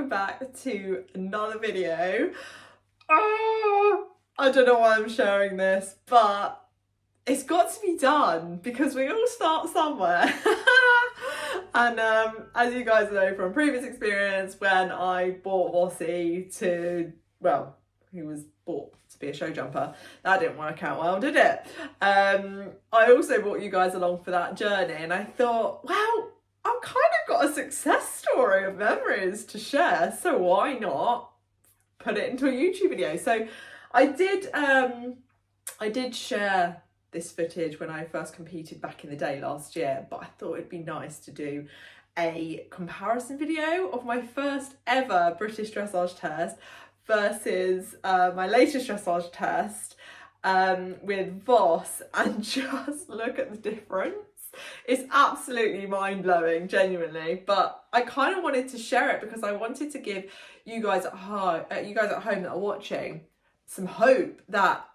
welcome back to another video. Oh, I don't know why I'm sharing this, but it's got to be done because we all start somewhere. And as you guys know from previous experience, when I bought Vossi to, well, he was bought to be a show jumper, that didn't work out well, did it? I also brought you guys along for that journey, and I thought, well, I've kind of got a success story of memories to share, so why not put it into a YouTube video? So I did share this footage when I first competed back in the day last year, but I thought it'd be nice to do a comparison video of my first ever British dressage test versus my latest dressage test with Voss, and just look at the difference. It's absolutely mind-blowing, genuinely, but I kind of wanted to share it because I wanted to give you guys at home that are watching some hope that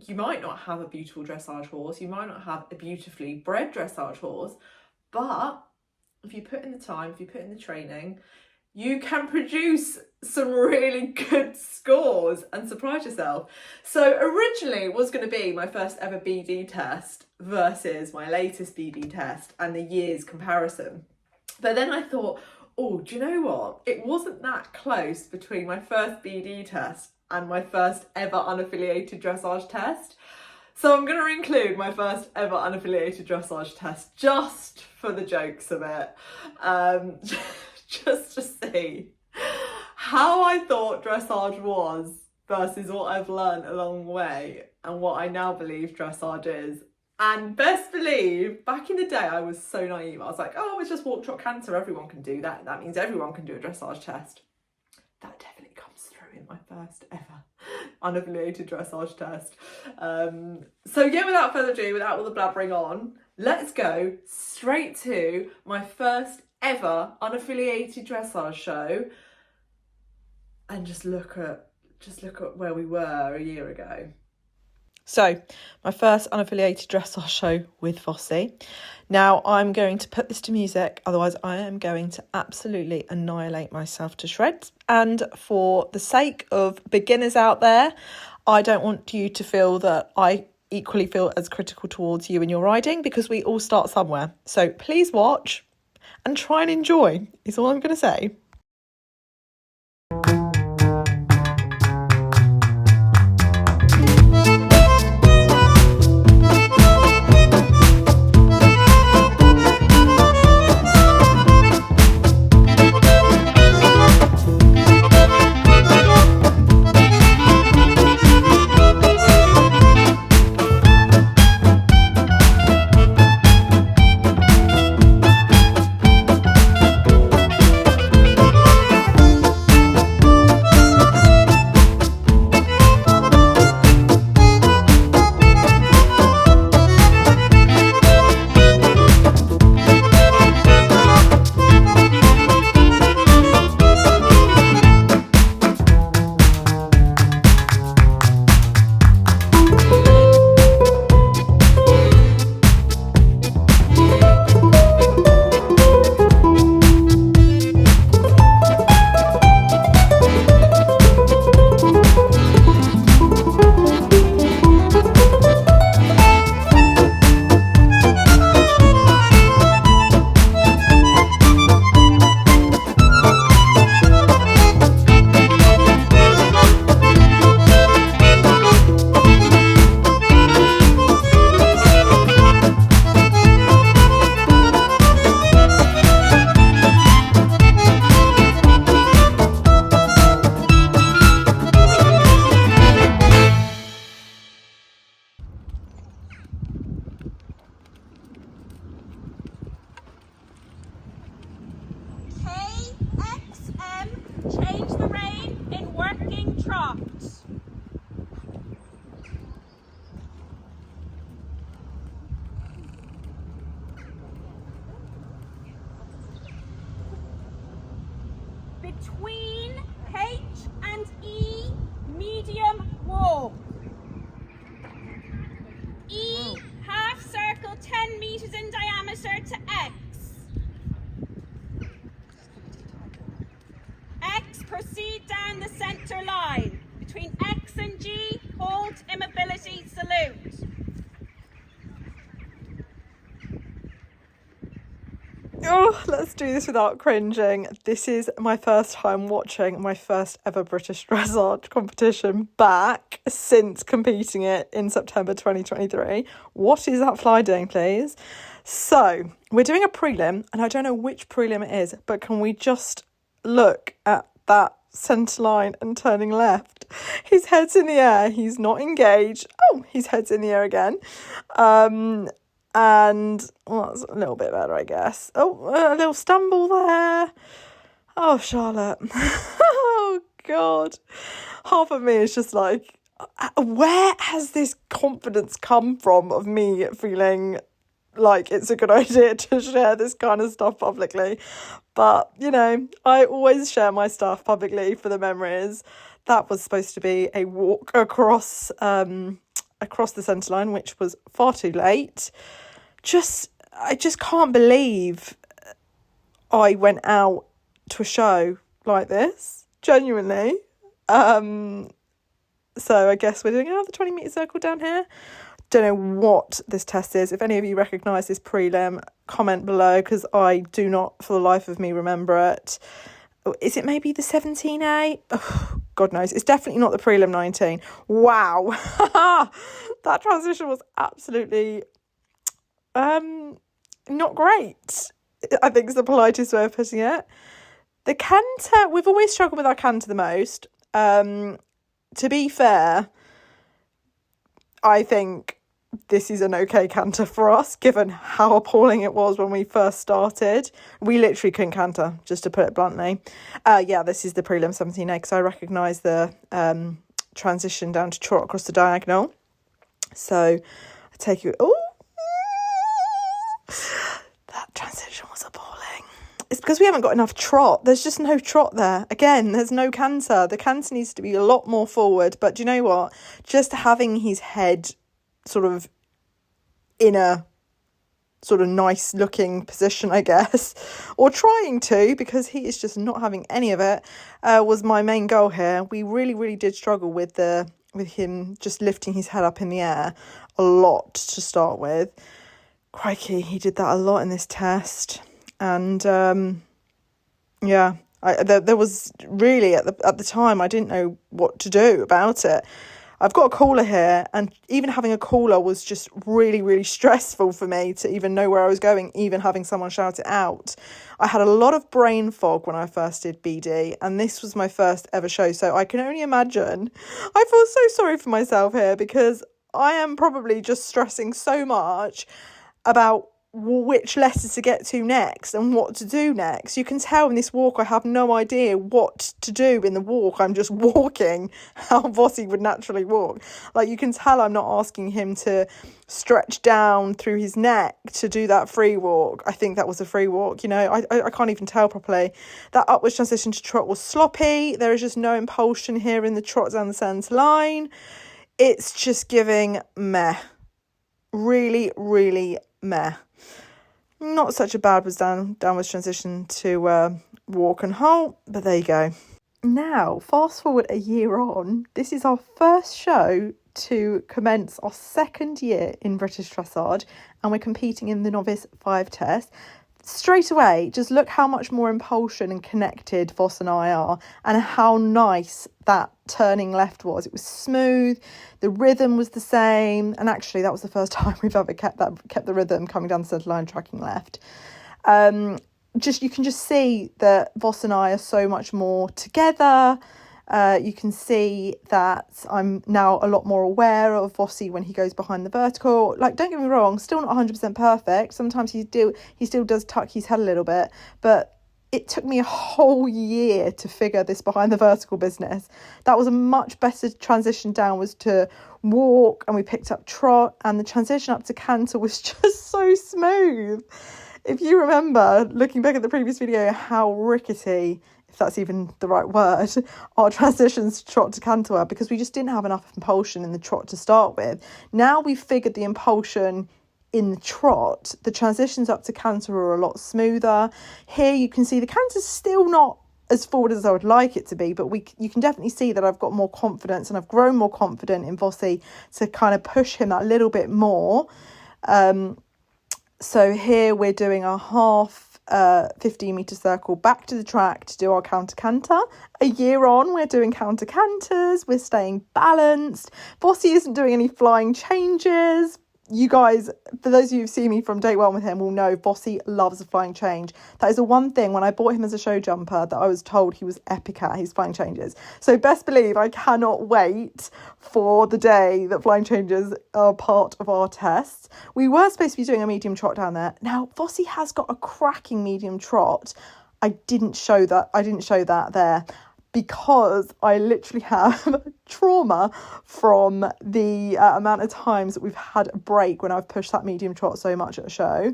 you might not have a beautiful dressage horse, you might not have a beautifully bred dressage horse, but if you put in the time, if you put in the training, you can produce some really good scores and surprise yourself. So originally it was going to be my first ever BD test versus my latest BD test and the year's comparison. But then I thought, oh, do you know what? It wasn't that close between my first BD test and my first ever unaffiliated dressage test. So I'm going to include my first ever unaffiliated dressage test just for the jokes of it. Just to see how I thought dressage was versus what I've learned along the way and what I now believe dressage is. And best believe, back in the day, I was so naive. I was like, oh, it's just walk, trot, canter. Everyone can do that. That means everyone can do a dressage test. That definitely comes through in my first ever unaffiliated dressage test. So yeah, without further ado, without all the blabbering on, let's go straight to my first ever unaffiliated dressage show and just look at where we were a year ago. So my first unaffiliated dressage show with Vossi. Now I'm going to put this to music, otherwise I am going to absolutely annihilate myself to shreds. And for the sake of beginners out there, I don't want you to feel that I equally feel as critical towards you and your riding, because we all start somewhere. So please watch and try and enjoy, is all I'm going to say. Change the rein in working trot. Between H and E, medium walk. E, half circle 10 meters in diameter to X. X proceed down the centre line. Between X and G, hold immobility, salute. Oh, let's do this without cringing. This is my first time watching my first ever British dressage competition back since competing it in September 2023. What is that fly doing, please? So, we're doing a prelim, and I don't know which prelim it is, but can we just look at that centre line and turning left? His head's in the air, he's not engaged. Oh, his head's in the air again. And well, that's a little bit better, I guess. Oh, a little stumble there. Oh, Charlotte. Oh, God. Half of me is just like, where has this confidence come from of me feeling like it's a good idea to share this kind of stuff publicly? But, you know, I always share my stuff publicly for the memories. That was supposed to be a walk across the centre line, which was far too late. I just can't believe I went out to a show like this, genuinely. So I guess we're doing another 20-metre circle down here. Don't know what this test is. If any of you recognise this prelim, comment below, because I do not for the life of me remember it. Is it maybe the 17A? Oh, God knows. It's definitely not the prelim 19. Wow. That transition was absolutely not great, I think is the politest way of putting it. The canter, we've always struggled with our canter the most. To be fair, I think this is an okay canter for us, given how appalling it was when we first started. We literally couldn't canter, just to put it bluntly. Yeah, this is the prelim 17A, because I recognise the transition down to trot across the diagonal. So I take you... Oh, that transition was appalling. It's because we haven't got enough trot. There's just no trot there. Again, there's no canter. The canter needs to be a lot more forward. But do you know what? Just having his head sort of in a sort of nice looking position, I guess, or trying to, because he is just not having any of it, was my main goal here. We really did struggle with him just lifting his head up in the air a lot to start with. Crikey, he did that a lot in this test. And yeah, there was really at the time I didn't know what to do about it. I've got a caller here, and even having a caller was just really stressful for me to even know where I was going, even having someone shout it out. I had a lot of brain fog when I first did BD, and this was my first ever show, so I can only imagine. I feel so sorry for myself here, because I am probably just stressing so much about which letter to get to next and what to do next. You can tell in this walk I have no idea what to do in the walk. I'm just walking how Vossi would naturally walk. Like, you can tell I'm not asking him to stretch down through his neck to do that free walk. I think that was a free walk, you know. I can't even tell properly. That upwards transition to trot was sloppy. There is just no impulsion here in the trot down the centre line. It's just giving meh. Really meh. Not such a bad was downwards transition to walk and halt, but there you go. Now, fast forward a year on, this is our first show to commence our second year in British Dressage, and we're competing in the Novice 5 test. Straight away, just look how much more impulsion and connected Voss and I are, and how nice that turning left was. It was smooth, the rhythm was the same, and actually that was the first time we've ever kept the rhythm coming down the centre line, tracking left. You can just see that Voss and I are so much more together. You can see that I'm now a lot more aware of Vossi when he goes behind the vertical. Like, don't get me wrong, still not 100% perfect. Sometimes he still does tuck his head a little bit, but it took me a whole year to figure this behind the vertical business. That was a much better transition downwards to walk, and we picked up trot, and the transition up to canter was just so smooth. If you remember, looking back at the previous video, how rickety, if that's even the right word, our transitions to trot to canter were, because we just didn't have enough impulsion in the trot to start with. Now we've figured the impulsion in the trot, the transitions up to canter are a lot smoother. Here you can see the canter's still not as forward as I would like it to be, but you can definitely see that I've got more confidence and I've grown more confident in Vossi to kind of push him that little bit more. So here we're doing our half 15-metre circle back to the track to do our counter canter. A year on, we're doing counter canters, we're staying balanced. Vossi isn't doing any flying changes. You guys, for those of you who've seen me from day one with him, will know Vossi loves a flying change. That is the one thing when I bought him as a show jumper that I was told he was epic at, his flying changes. So best believe I cannot wait for the day that flying changes are part of our tests. We were supposed to be doing a medium trot down there. Now, Vossi has got a cracking medium trot. I didn't show that there, because I literally have trauma from the amount of times that we've had a break when I've pushed that medium trot so much at a show.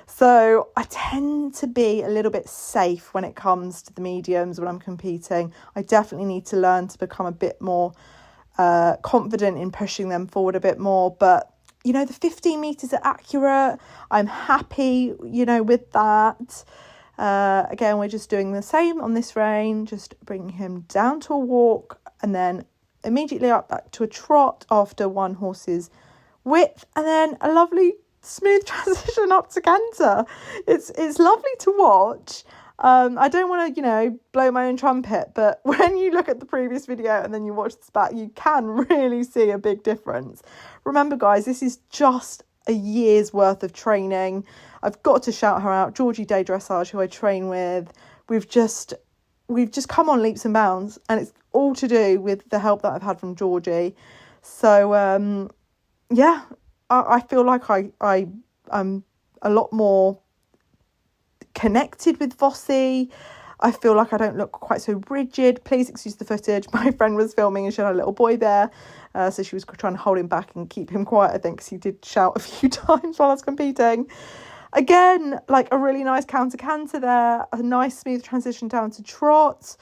So I tend to be a little bit safe when it comes to the mediums when I'm competing. I definitely need to learn to become a bit more confident in pushing them forward a bit more. But, you know, the 15 metres are accurate. I'm happy, you know, with that. Again, we're just doing the same on this rein, just bringing him down to a walk and then immediately up back to a trot after one horse's width, and then a lovely smooth transition up to canter. It's lovely to watch. I don't want to, you know, blow my own trumpet, but when you look at the previous video and then you watch this back, you can really see a big difference. Remember, guys, this is just a year's worth of training. I've got to shout her out, Georgie Day Dressage, who I train with. We've just come on leaps and bounds, and it's all to do with the help that I've had from Georgie. So yeah, I feel like I'm a lot more connected with Vossi. I feel like I don't look quite so rigid. Please excuse the footage. My friend was filming and she had a little boy there. So she was trying to hold him back and keep him quiet, I think, because he did shout a few times while I was competing. Again, like a really nice counter canter there, a nice smooth transition down to trot.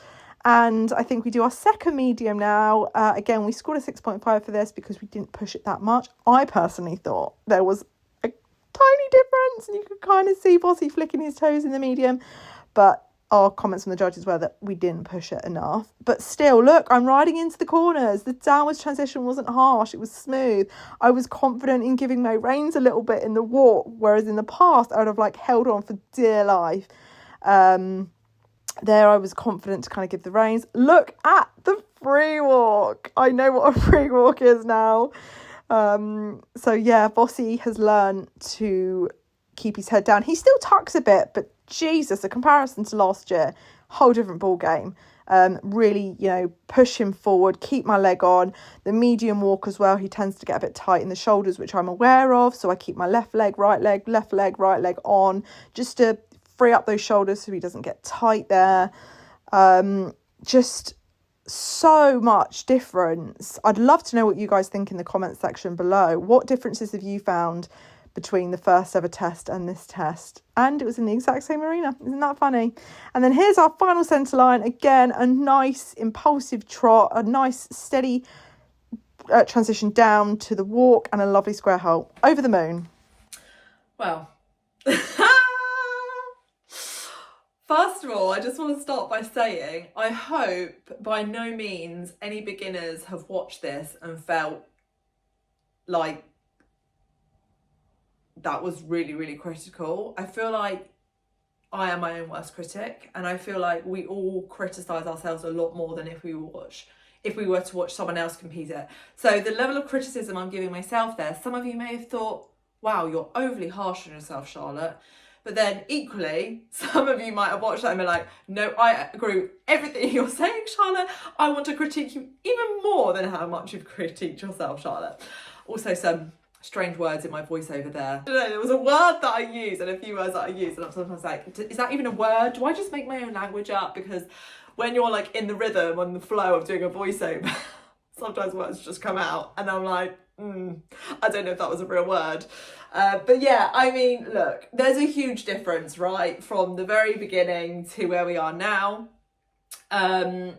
And I think we do our second medium now. Again, we scored a 6.5 for this because we didn't push it that much. I personally thought there was a tiny difference and you could kind of see Vossi flicking his toes in the medium. But our comments from the judges were that we didn't push it enough. But still, look, I'm riding into the corners. The downwards transition wasn't harsh. It was smooth. I was confident in giving my reins a little bit in the walk, whereas in the past, I would have like held on for dear life. There, I was confident to kind of give the reins. Look at the free walk. I know what a free walk is now. So yeah, Vossi has learned to keep his head down. He still tucks a bit, but Jesus, the comparison to last year, whole different ball game. Really, you know, push him forward, keep my leg on. The medium walk as well, he tends to get a bit tight in the shoulders, which I'm aware of. So I keep my left leg, right leg on, just to free up those shoulders so he doesn't get tight there. Just so much difference. I'd love to know what you guys think in the comments section below. What differences have you found between the first ever test and this test? And it was in the exact same arena. Isn't that funny? And then here's our final centre line. Again, a nice impulsive trot, a nice steady transition down to the walk, and a lovely square hole. Over the moon. Well, first of all, I just want to start by saying I hope by no means any beginners have watched this and felt like that was really, really critical. I feel like I am my own worst critic, and I feel like we all criticise ourselves a lot more than if we were to watch someone else compete it. So the level of criticism I'm giving myself there, some of you may have thought, wow, you're overly harsh on yourself, Charlotte. But then equally, some of you might have watched that and be like, no, I agree with everything you're saying, Charlotte. I want to critique you even more than how much you've critiqued yourself, Charlotte. Also, some strange words in my voiceover there. I don't know, there was a word that I used and a few words that I used, and I'm sometimes like, is that even a word? Do I just make my own language up? Because when you're like in the rhythm, on the flow of doing a voiceover, sometimes words just come out and I'm like, I don't know if that was a real word. But yeah, I mean, look, there's a huge difference, right? From the very beginning to where we are now. And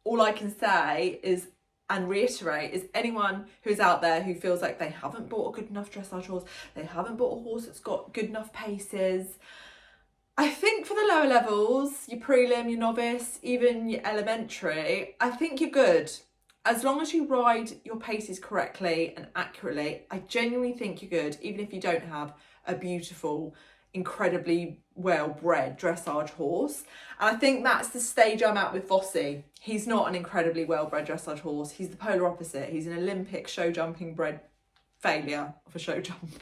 all I can say is, and reiterate, is anyone who's out there who feels like they haven't bought a good enough dressage horse, they haven't bought a horse that's got good enough paces, I think for the lower levels, your prelim, your novice, even your elementary, I think you're good. As long as you ride your paces correctly and accurately, I genuinely think you're good, even if you don't have a beautiful, incredibly well-bred dressage horse. And I think that's the stage I'm at with Vossi. He's not an incredibly well-bred dressage horse. He's the polar opposite. He's an Olympic show jumping bred failure of a show jumper.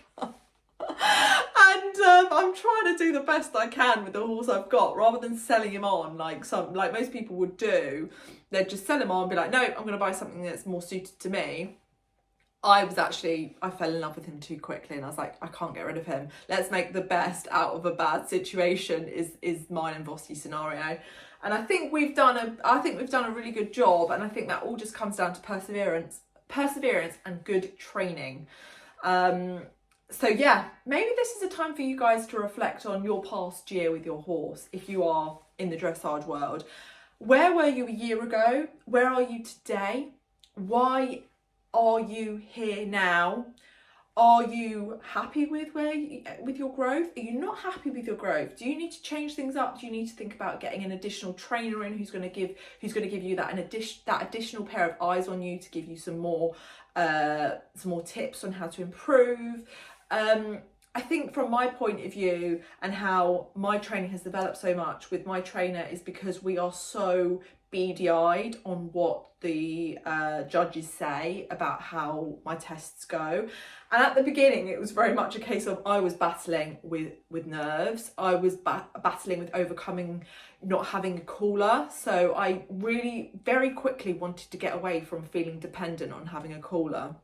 And I'm trying to do the best I can with the horse I've got, rather than selling him on like most people would do. They'd just sell him on and be like, no, I'm going to buy something that's more suited to me. I fell in love with him too quickly, and I was like, I can't get rid of him. Let's make the best out of a bad situation is mine and Vossi's scenario. And I think we've done a really good job, and I think that all just comes down to perseverance and good training. So yeah, maybe this is a time for you guys to reflect on your past year with your horse, if you are in the dressage world. Where were you a year ago? Where are you today? Why are you here now? Are you happy with with your growth? Are you not happy with your growth? Do you need to change things up? Do you need to think about getting an additional trainer in who's going to give you that additional pair of eyes on you to give you some more tips on how to improve? I think from my point of view, and how my training has developed so much with my trainer, is because we are so beady-eyed on what the judges say about how my tests go. And at the beginning, it was very much a case of I was battling with nerves. I was battling with overcoming not having a cooler. So I really very quickly wanted to get away from feeling dependent on having a cooler.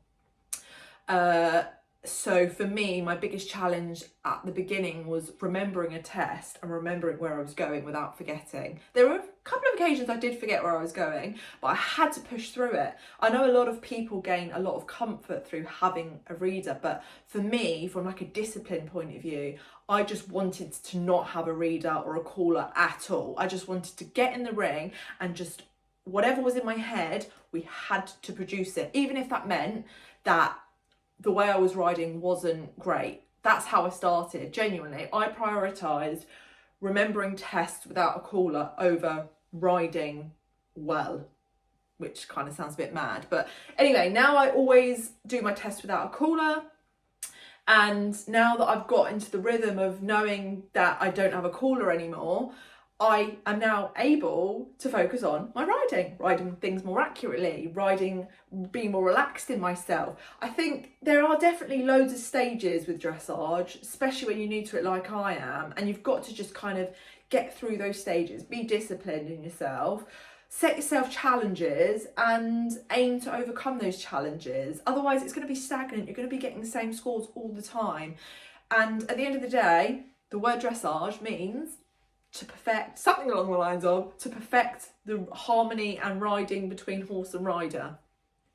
So for me, my biggest challenge at the beginning was remembering a test and remembering where I was going without forgetting. There were a couple of occasions I did forget where I was going, but I had to push through it. I know a lot of people gain a lot of comfort through having a reader, but for me, from like a discipline point of view, I just wanted to not have a reader or a caller at all. I just wanted to get in the ring and just whatever was in my head, we had to produce it, even if that meant that the way I was riding wasn't great. That's how I started. Genuinely, I prioritised remembering tests without a caller over riding well, which kind of sounds a bit mad. But anyway, now I always do my test without a caller. And now that I've got into the rhythm of knowing that I don't have a caller anymore, I am now able to focus on my riding things more accurately, being more relaxed in myself. I think there are definitely loads of stages with dressage, especially when you're new to it like I am, and you've got to just kind of get through those stages, be disciplined in yourself, set yourself challenges and aim to overcome those challenges. Otherwise, it's going to be stagnant. You're going to be getting the same scores all the time. And at the end of the day, the word dressage means to perfect, something along the lines of, to perfect the harmony and riding between horse and rider.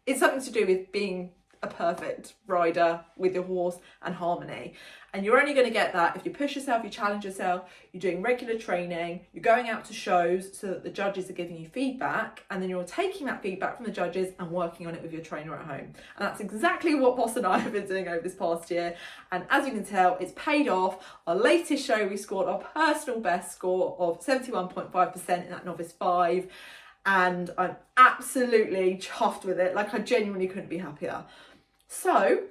It's something to do with being a perfect rider with your horse and harmony. And you're only going to get that if you push yourself, you challenge yourself, you're doing regular training, you're going out to shows so that the judges are giving you feedback, and then you're taking that feedback from the judges and working on it with your trainer at home. And that's exactly what Boss and I have been doing over this past year. And as you can tell, it's paid off. Our latest show, we scored our personal best score of 71.5% in that novice 5. And I'm absolutely chuffed with it. Like, I genuinely couldn't be happier. So,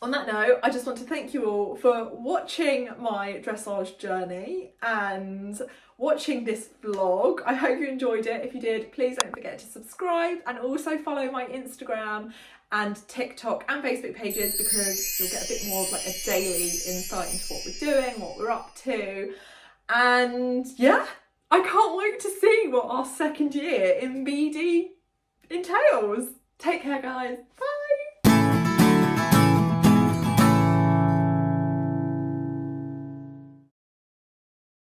on that note, I just want to thank you all for watching my dressage journey and watching this vlog. I hope you enjoyed it. If you did, please don't forget to subscribe and also follow my Instagram and TikTok and Facebook pages, because you'll get a bit more of like a daily insight into what we're doing, what we're up to. And yeah, I can't wait to see what our second year in BD entails. Take care, guys. Bye.